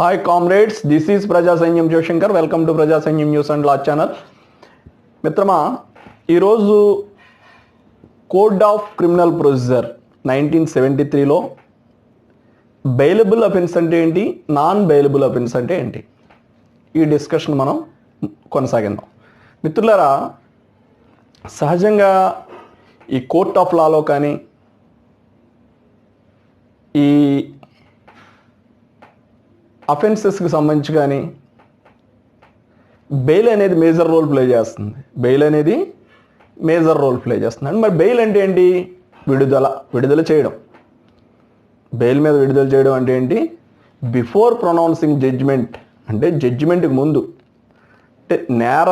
Hi comrades, this is Praja Sainyam Joshankar. Welcome to Praja Sainyam News and Law Channel. మిత్రమా ఈరోజు code of criminal procedure 1973లో bailable offence అంటే ఏంటి, non bailable offence అంటే ఏంటి, ఈ డిస్కషన్ మనం కొనసాగిద్దాం. మిత్రులారా, సహజంగా ఈ కోర్ట్ ఆఫ్ లాలో కానీ ఈ అఫెన్సెస్కి సంబంధించి కానీ బెయిల్ అనేది మేజర్ రోల్ ప్లే చేస్తుంది. మరి బెయిల్ అంటే ఏంటి? విడుదల చేయడం. బెయిల్ మీద విడుదల చేయడం అంటే ఏంటి? బిఫోర్ ప్రొనౌన్సింగ్ జడ్జిమెంట్, అంటే జడ్జిమెంట్కి ముందు, అంటే నేర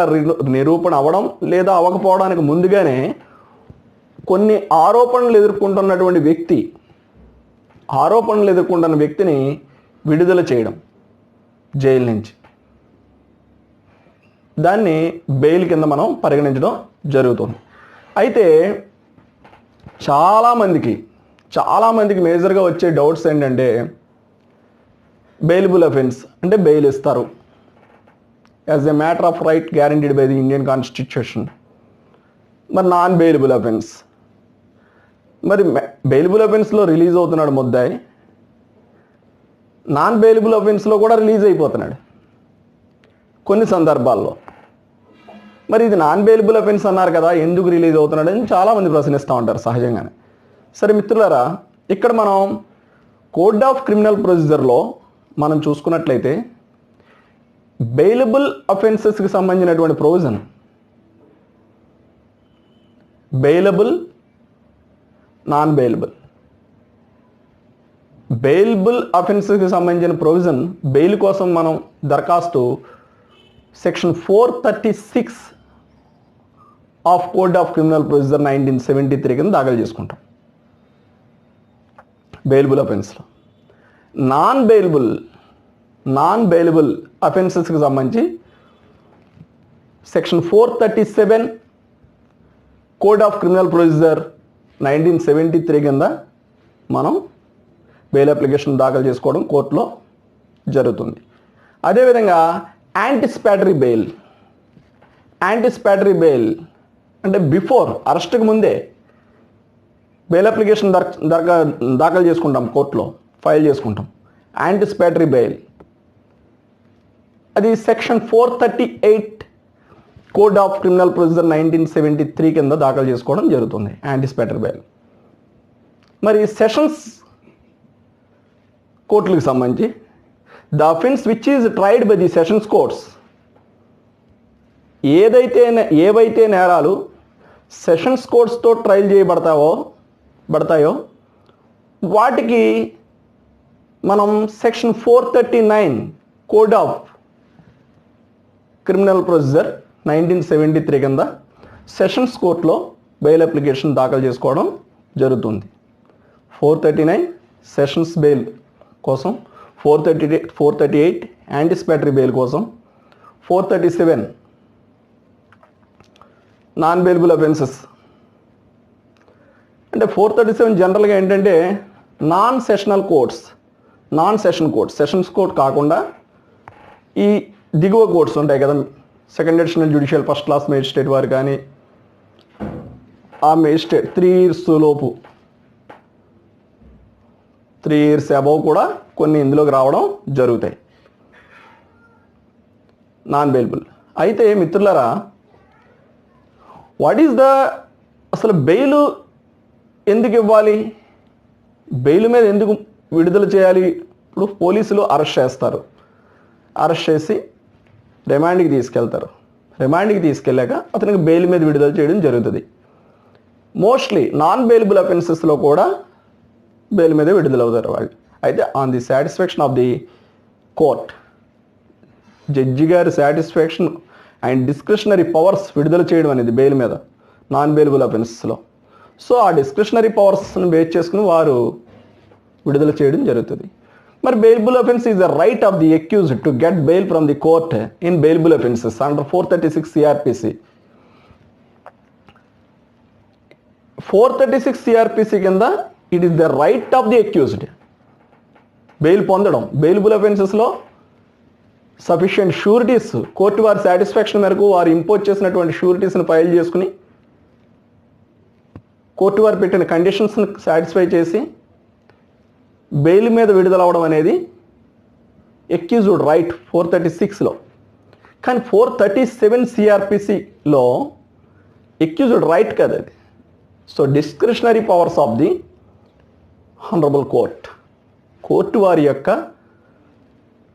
నిరూపణ అవ్వడం లేదా అవ్వకపోవడానికి ముందుగానే కొన్ని ఆరోపణలు ఎదుర్కొంటున్న వ్యక్తిని విడుదల చేయడం జైలు నుంచి, దాన్ని బెయిల్ కింద మనం పరిగణించడం జరుగుతుంది. అయితే చాలామందికి మేజర్గా వచ్చే డౌట్స్ ఏంటంటే, బెయిలబుల్ అఫెన్స్ అంటే బెయిల్ ఇస్తారు as a matter of right guaranteed by the Indian constitution. మరి నాన్ బెయిలబుల్ అఫెన్స్, మరి బెయిలబుల్ అఫెన్స్లో రిలీజ్ అవుతున్నాడు ముద్దాయి, నాన్ బెయిలబుల్ అఫెన్స్లో కూడా రిలీజ్ అయిపోతున్నాడు కొన్ని సందర్భాల్లో. మరి ఇది నాన్ బెయిలబుల్ అఫెన్స్ అన్నారు కదా, ఎందుకు రిలీజ్ అవుతున్నాడు అని చాలామంది ప్రశ్నిస్తూ ఉంటారు సహజంగానే. సరే మిత్రులారా, ఇక్కడ మనం కోడ్ ఆఫ్ క్రిమినల్ ప్రొసీజర్లో మనం చూసుకున్నట్లయితే బెయిలబుల్ అఫెన్సెస్కి సంబంధించినటువంటి ప్రొవిజన్, బెయిలబుల్, నాన్ బెయిలబుల్ అఫెన్స్కి సంబంధించిన ప్రొవిజన్, బెయిల్ కోసం మనం దరఖాస్తు section 436 of code of criminal procedure 1973 కింద దాఖలు చేసుకుంటాం బెయిలబుల్ అఫెన్స్లో. నాన్ బెయిలబుల్ అఫెన్సెస్కి సంబంధించి section 437 code of criminal procedure 1973 కింద మనం బెయిల్ అప్లికేషన్ దాఖలు చేసుకోవడం కోర్టులో జరుగుతుంది. అదేవిధంగా యాంటిసిపేటరీ బెయిల్ అంటే బిఫోర్ అరెస్ట్కి ముందే బెయిల్ అప్లికేషన్ దాఖలు చేసుకుంటాం, కోర్టులో ఫైల్ చేసుకుంటాం. యాంటిసిపేటరీ బెయిల్ అది section 438 code of criminal procedure 1973 కింద దాఖలు చేసుకోవడం జరుగుతుంది యాంటిసిపేటరీ బెయిల్. మరి సెషన్స్ కోర్టులకు సంబంధించి the offence which is tried by the sessions courts, ఏవైతే నేరాలు సెషన్స్ కోర్ట్స్తో ట్రయల్ చేయబడతాయో వాటికి మనం section 439 code of criminal procedure 1973 కింద సెషన్స్ కోర్టులో బెయిల్ అప్లికేషన్ దాఖలు చేసుకోవడం జరుగుతుంది. 439 సెషన్స్ బెయిల్ కోసం, 438 యాంటిసిపేటరీ బెయిల్ కోసం, 437 నాన్ బెయిలబుల్ అఫెన్సెస్. అంటే 437 జనరల్గా ఏంటంటే non session courts, sessions court కాకుండా ఈ దిగువ కోర్ట్స్ ఉంటాయి కదా, second additional judicial first class magistrate వారు కానీ, ఆ మేజిస్ట్రేట్ 3 years లోపు, 3 years అబవ్ కూడా కొన్ని ఇందులోకి రావడం జరుగుతాయి నాన్ బెయిలబుల్. అయితే మిత్రులారా, అసలు బెయిల్ ఎందుకు ఇవ్వాలి, బెయిల్ మీద ఎందుకు విడుదల చేయాలి? ఇప్పుడు పోలీసులు అరెస్ట్ చేసి రిమాండ్కి తీసుకెళ్ళాక అతనికి బెయిల్ మీద విడుదల చేయడం జరుగుతుంది. మోస్ట్లీ నాన్ బెయిలబుల్ అఫెన్సెస్లో కూడా బెయిల్ మీద విడుదల అవుతారు వాళ్ళు. అయితే on the satisfaction of the court, judge గారి సాటిస్ఫాక్షన్ అండ్ డిస్క్రిషనరీ పవర్స్ విడుదల చేయడం అనేది బెయిల్ మీద నాన్ బెయిలబుల్ అఫెన్సెస్లో. సో ఆ డిస్క్రిషనరీ పవర్స్ని బేస్ చేసుకుని వారు విడుదల చేయడం జరుగుతుంది. మరి bailable offence is the right of the accused to get bail from the court in bailable offences under 436 CRPC. 436 CRPC కింద it is the right of the accused bail పొందడం. బెయిలబుల్ అఫెన్సెస్లో సఫిషియంట్ షూరిటీస్ కోర్టు వారి satisfaction మేరకు వారు impose చేసినటువంటి షూరిటీస్ని file చేసుకుని court వారు పెట్టిన కండిషన్స్ని సాటిస్ఫై చేసి బెయిల్ మీద విడుదల అవడం అనేది ఎక్యూజ్డ్ రైట్ 436లో. కానీ 437 సిఆర్పిసిలో ఎక్యూజ్డ్ రైట్ కదా అది. So discretionary powers of the honourable court వారి యొక్క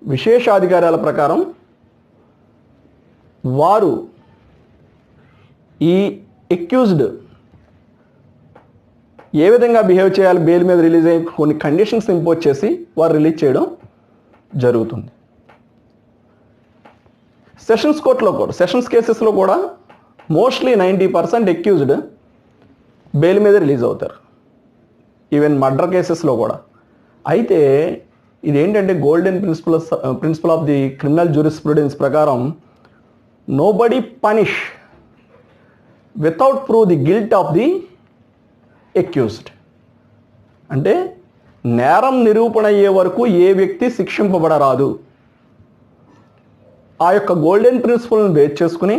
విశేషాధికారాల ప్రకారం వారు ఈ ఎక్యూజ్డ్ ఏ విధంగా బిహేవ్ చేయాలి, బెయిల్ మీద రిలీజ్ అయ్యి కొన్ని కండిషన్స్ ఇంపోజ్ చేసి వారు రిలీజ్ చేయడం జరుగుతుంది. సెషన్స్ కోర్టులో కూడా, సెషన్స్ కేసెస్లో కూడా మోస్ట్లీ 90% ఎక్యూజ్డ్ బెయిల్ మీద రిలీజ్ అవుతారు, ఈవెన్ మర్డర్ కేసెస్లో కూడా. అయితే ఇదేంటంటే golden principle of the criminal jurisprudence ప్రకారం nobody punish without prove the guilt of the accused. అంటే నేరం నిరూపణ అయ్యే వరకు ఏ వ్యక్తి శిక్షింపబడరాదు. ఆ యొక్క గోల్డెన్ ప్రిన్సిపల్ని బేస్ చేసుకుని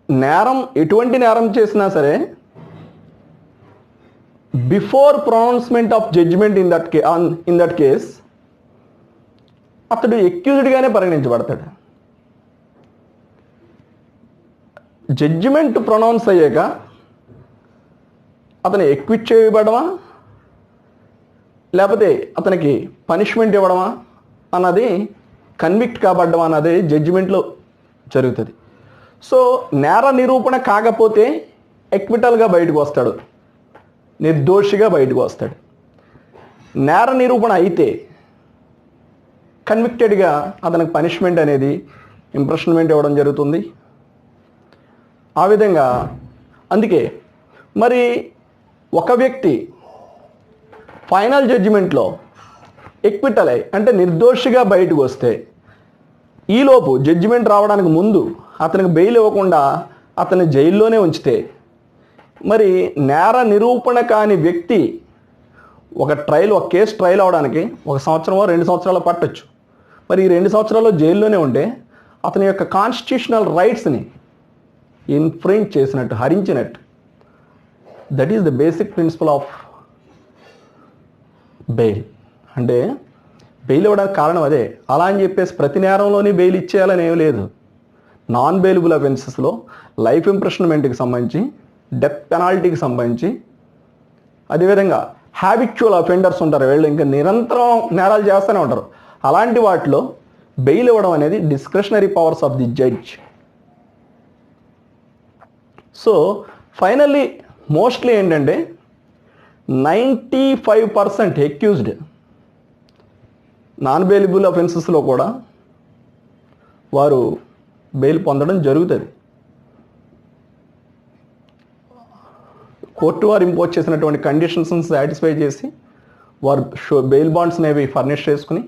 నేరం, ఎటువంటి నేరం చేసినా సరే before pronouncement of judgement in that case అతడు ఎక్యూజ్డ్గానే పరిగణించబడతాడు. జడ్జిమెంట్ ప్రొనౌన్స్ అయ్యాక అతను ఎక్విట్ చేయబడమా లేకపోతే అతనికి పనిష్మెంట్ ఇవ్వడమా అన్నది, కన్విక్ట్ కాబడ్డమా అన్నది జడ్జిమెంట్లో జరుగుతుంది. సో నేర నిరూపణ కాకపోతే ఎక్విటల్గా బయటకు వస్తాడు, నిర్దోషిగా బయటకు వస్తాడు. నేర నిరూపణ అయితే కన్విక్టెడ్గా అతనికి పనిష్మెంట్ అనేది ఇంప్రెషన్మెంట్ ఇవ్వడం జరుగుతుంది. ఆ విధంగా అందుకే మరి ఒక వ్యక్తి ఫైనల్ జడ్జిమెంట్లో ఎక్విటల్ అయ్యి అంటే నిర్దోషిగా బయటకు వస్తే ఈలోపు జడ్జిమెంట్ రావడానికి ముందు అతనికి బెయిల్ ఇవ్వకుండా అతన్ని జైల్లోనే ఉంచితే మరి నేర నిరూపణ కాని వ్యక్తి ఒక కేసు ట్రయల్ అవడానికి 1 సంవత్సరమో 2 సంవత్సరాలు పట్టొచ్చు. మరి ఈ 2 సంవత్సరాల్లో జైల్లోనే ఉంటే అతని యొక్క కాన్స్టిట్యూషనల్ రైట్స్ని ఇన్ఫ్రింజ్ చేసినట్టు, హరించినట్టు. That is the basic principle of bail. అంటే బెయిల్ ఇవ్వడానికి కారణం అదే. అలా అని చెప్పేసి ప్రతి నేరంలోని బెయిల్ ఇచ్చేయాలని ఏం లేదు. నాన్ బెయిలబుల్ అఫెన్సెస్లో లైఫ్ ఇంప్రెషన్మెంట్కి సంబంధించి, డెత్ పెనాల్టీకి సంబంధించి, అదేవిధంగా హ్యాబిచువల్ అఫెండర్స్ ఉంటారు, వీళ్ళు ఇంకా నిరంతరం నేరాలు చేస్తూనే ఉంటారు. అలాంటి వాటిలో బెయిల్ ఇవ్వడం అనేది discretionary powers of the judge. So finally mostly ఏంటంటే 95% ఎక్యూజ్డ్ నాన్ బెయిలబుల్ అఫెన్సెస్లో కూడా వారు బెయిల్ పొందడం జరుగుతుంది. కోర్టు వారు ఇంపోజ్ చేసినటువంటి కండిషన్స్ని సాటిస్ఫై చేసి వారు బెయిల్ బాండ్స్ అనేవి ఫర్నిష్ చేసుకుని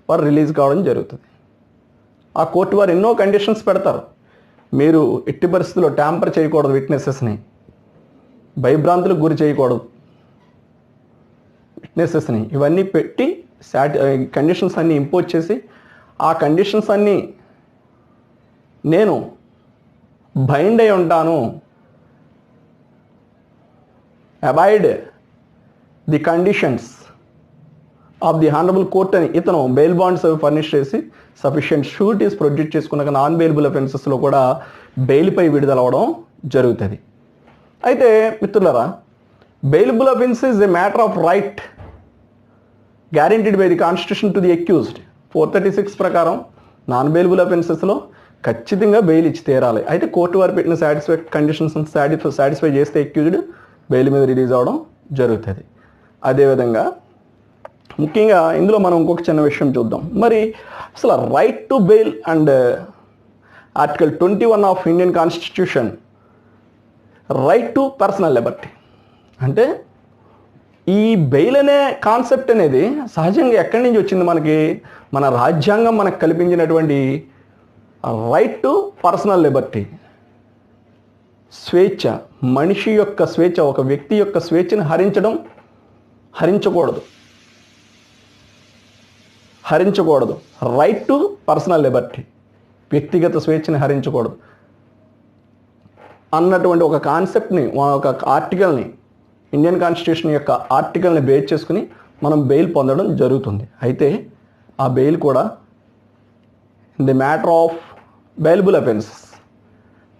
వారు రిలీజ్ కావడం జరుగుతుంది. ఆ కోర్టు వారు ఎన్నో కండిషన్స్ పెడతారు. మీరు ఎట్టి పరిస్థితుల్లో ట్యాంపర్ చేయకూడదు, విట్నెసెస్ని భయభ్రాంతులకు గురి చేయకూడదు, విట్నెసెస్ని ఇవన్నీ పెట్టి కండిషన్స్ అన్నీ ఇంపోజ్ చేసి ఆ కండిషన్స్ అన్నీ నేను బైండ్ అయి ఉంటాను, avoid the conditions of the honourable court అని ఇతను బెయిల్ బాండ్స్ అవి ఫర్నిష్ చేసి సఫిషియంట్ షూరిటీస్ ప్రొడ్యూస్ చేసుకున్నాక నాన్ బెయిలబుల్ అఫెన్సెస్లో కూడా బెయిల్పై విడుదల అవడం జరుగుతుంది. అయితే మిత్రులారా, bailable offence is a matter of right guaranteed by the constitution to the accused. 436 ప్రకారం నాన్ బెయిలబుల్ అఫెన్సెస్లో ఖచ్చితంగా బెయిల్ ఇచ్చి తీరాలి. అయితే కోర్టు వారు పెట్టిన కండిషన్స్ సాటిస్ఫై చేస్తే అక్యూజ్డ్ బెయిల్ మీద రిలీజ్ అవ్వడం జరుగుతుంది. అదేవిధంగా ముఖ్యంగా ఇందులో మనం ఇంకొక చిన్న విషయం చూద్దాం. మరి అసలు right to bail and article 21 of Indian constitution, right to personal Liberty. అంటే ఈ బెయిల్ అనే కాన్సెప్ట్ అనేది సహజంగా ఎక్కడి నుంచి వచ్చింది? మనకి మన రాజ్యాంగం మనకు కల్పించినటువంటి రైట్ టు పర్సనల్ లిబర్టీ, స్వేచ్ఛ, మనిషి యొక్క స్వేచ్ఛ, ఒక వ్యక్తి యొక్క స్వేచ్ఛను హరించకూడదు. హరించకూడదు. రైట్ టు పర్సనల్ లిబర్టీ, వ్యక్తిగత స్వేచ్ఛని హరించకూడదు అన్నటువంటి ఒక కాన్సెప్ట్ని, ఒక ఆర్టికల్ని, ఇండియన్ కాన్స్టిట్యూషన్ యొక్క ఆర్టికల్ని బేస్ చేసుకుని మనం బెయిల్ పొందడం జరుగుతుంది. అయితే ఆ బెయిల్ కూడా in the matter of bailable offences.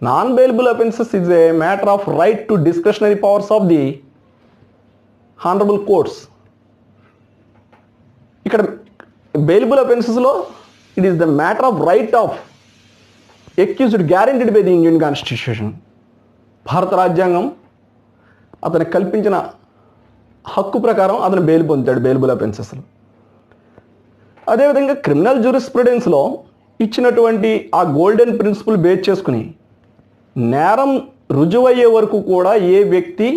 Non bailable offences is a matter of right to discretionary powers of the honourable courts. ఇక్కడ బెయిలబుల్ అఫెన్సెస్లో it is the matter of right of accused guaranteed by the Indian constitution. భారత రాజ్యాంగం అతనికి కల్పించిన హక్కు ప్రకారం అతను bail పొందుతాడు బెయిలబుల్ అఫెన్సెస్లో. అదేవిధంగా క్రిమినల్ జ్యూరిస్ప్రుడెన్స్లో ఇచ్చినటువంటి ఆ గోల్డెన్ ప్రిన్సిపల్ బేస్ చేసుకుని నేరం రుజువయ్యే వరకు కూడా ఏ వ్యక్తి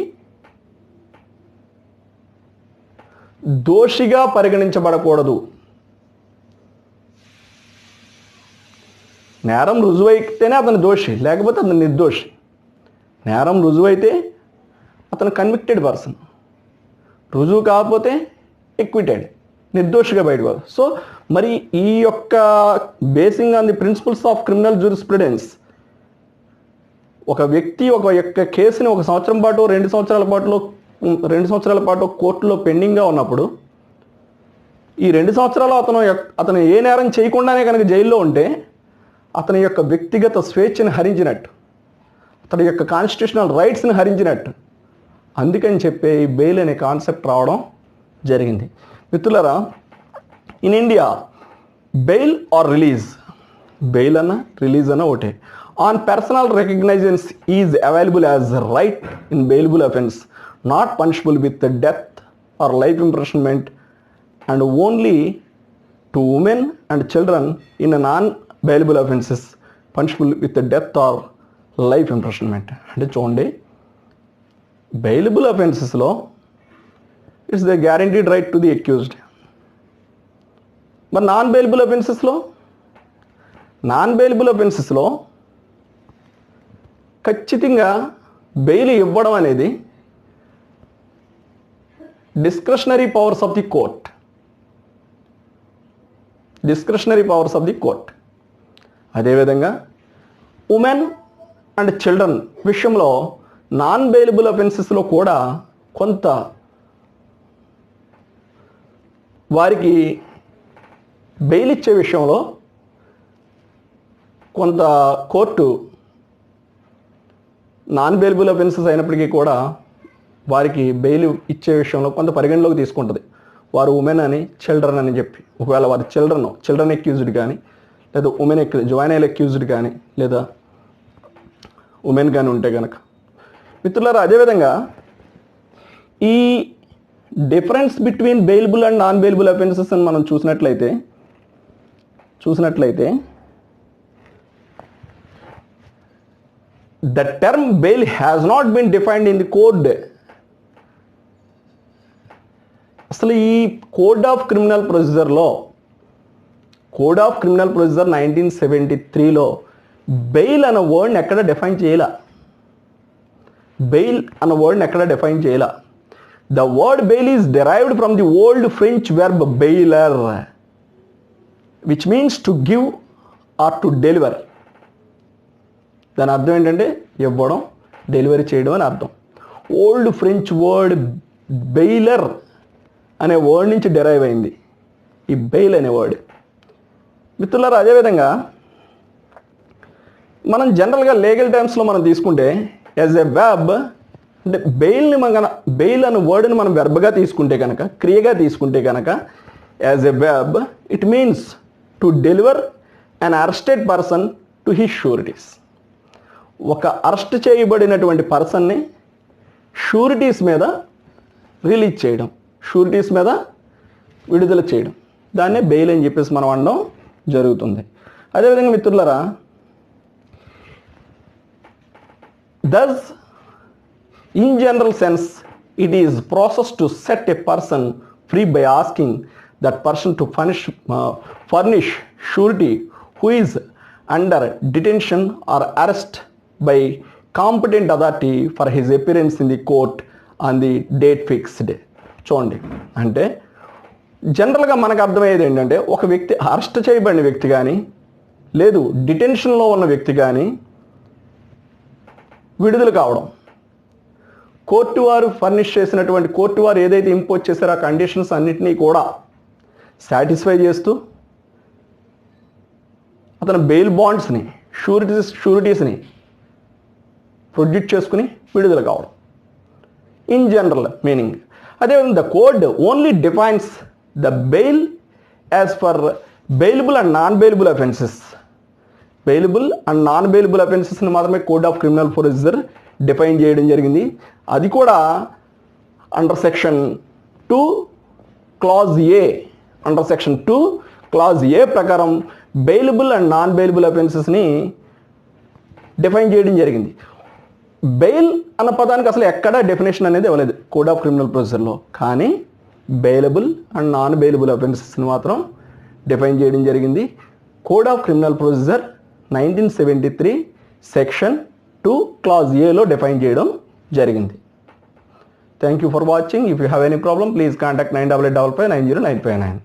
దోషిగా పరిగణించబడకూడదు. నేరం రుజువైతేనే అతను దోషి, లేకపోతే అతను నిర్దోషి. నేరం రుజువైతే అతను కన్విక్టెడ్ పర్సన్, రుజువు కాకపోతే ఎక్విటెడ్, నిర్దోషిగా బయటకు. సో మరి ఈ యొక్క basing on the principles of criminal jurisprudence ఒక వ్యక్తి ఒక యొక్క కేసుని 1 సంవత్సరం పాటు 2 సంవత్సరాల పాటు కోర్టులో పెండింగ్గా ఉన్నప్పుడు ఈ 2 సంవత్సరాలు అతను ఏ నేరం చేయకుండానే కనుక జైల్లో ఉంటే అతని యొక్క వ్యక్తిగత స్వేచ్ఛను హరించినట్టు, అతని యొక్క కాన్స్టిట్యూషనల్ రైట్స్ని హరించినట్టు. అందుకని చెప్పే ఈ బెయిల్ అనే కాన్సెప్ట్ రావడం జరిగింది. మిత్రులారా, in India bail or release, bail అన్న రిలీజ్ అన్న ఒకటే, on personal recognisance is available as right in bailable offence, not punishable with death or life imprisonment, and only to women and children in non bailable offences punishable with death or life imprisonment. అంటే చూడండి, bailable అఫెన్సెస్లో it's the guaranteed right to the accused. మరి non bailable అఫెన్సెస్లో ఖచ్చితంగా bail ఇవ్వడం అనేది discretionary powers of the court. అదేవిధంగా women and children విషయంలో నాన్ బెయిలబుల్ అఫెన్సెస్లో కూడా కొంత వారికి బెయిల్ ఇచ్చే విషయంలో కొంత కోర్టు నాన్ బెయిలబుల్ అఫెన్సెస్ అయినప్పటికీ కూడా వారికి బెయిల్ ఇచ్చే విషయంలో కొంత పరిగణలోకి తీసుకుంటుంది. వారు ఉమెన్ అని చిల్డ్రన్ అని చెప్పి, ఒకవేళ వారి చిల్డ్రన్ అక్యూజ్డ్ కానీ, లేదా ఉమెన్ జువైనైల్ అక్యూజ్డ్ కానీ, లేదా ఉమెన్ కానీ ఉంటే కనుక. మిత్రులారా, అదేవిధంగా ఈ difference between bailable and non bailable offences అని మనం చూసినట్లయితే the term bail has not been defined in the code. అసలు ఈ కోడ్ ఆఫ్ క్రిమినల్ ప్రొసీజర్లో 1973లో బెయిల్ అన్న వర్డ్ని ఎక్కడ డిఫైన్ చేయాల. The word bail is derived from the old French verb bailer, which means to give or to deliver. దాని అర్థం ఏంటంటే ఇవ్వడం, delivery చేయడం అని అర్థం. ఓల్డ్ ఫ్రెంచ్ వర్డ్ బెయిలర్ అనే వర్డ్ నుంచి డెరైవ్ అయింది ఈ బెయిల్ అనే వర్డ్. మిత్రులారా, అదేవిధంగా మనం జనరల్గా లీగల్ టర్మ్స్లో మనం తీసుకుంటే యాజ్ ఎ వెబ్, అంటే బెయిల్ అనే వర్డ్ని మనం వెర్బ్గా తీసుకుంటే కనుక, క్రియగా తీసుకుంటే కనుక, as a web it means to deliver an arrested person to his sureties. ఒక అరెస్ట్ చేయబడినటువంటి పర్సన్ని షూరిటీస్ మీద రిలీజ్ చేయడం, షూరిటీస్ మీద విడుదల చేయడం, దాన్నే బెయిల్ అని చెప్పేసి మనం అనడం జరుగుతుంది. అదేవిధంగా మిత్రులారా, దస్ in general sense it is process to set a person free by asking that person to furnish surety who is under detention or arrest by competent authority for his appearance in the court on the date fixed. చూడండి, అంటే జనరల్గా మనకు అర్థమయ్యేది ఏంటంటే ఒక వ్యక్తి arrest చేయబడిన వ్యక్తి కానీ లేదు డిటెన్షన్లో ఉన్న వ్యక్తి కానీ విడుదల కావడం, కోర్టు వారు ఫర్నిష్ చేసినటువంటి, కోర్టు వారు ఏదైతే ఇంపోజ్ చేశారో ఆ కండిషన్స్ అన్నిటినీ కూడా సాటిస్ఫై చేస్తూ అతను బెయిల్ బాండ్స్ని షూరిటీస్ని ప్రొడ్యూస్ చేసుకుని విడుదల కావడం ఇన్ జనరల్ మీనింగ్. అదేవిధంగా the code only defines the bail as for bailable and non bailable offences. Bailable and non bailable అఫెన్సెస్ని మాత్రమే code of criminal procedure define చేయడం జరిగింది. అది కూడా under section 2 clause A, under section 2 clause A ప్రకారం bailable and non bailable అఫెన్సెస్ని define చేయడం జరిగింది. బెయిల్ అన్న పదానికి అసలు ఎక్కడా డెఫినేషన్ అనేది ఇవ్వలేదు కోడ్ ఆఫ్ క్రిమినల్ ప్రొసీజర్లో, కానీ బెయిలబుల్ అండ్ నాన్ బెయిలబుల్ అఫెన్సెస్ని మాత్రం డిఫైన్ చేయడం జరిగింది. Code of criminal procedure 1973 section 2 clause ఏలో డిఫైన్ చేయడం జరిగింది. Thank you for watching. If you have any problem please contact 9855 90959.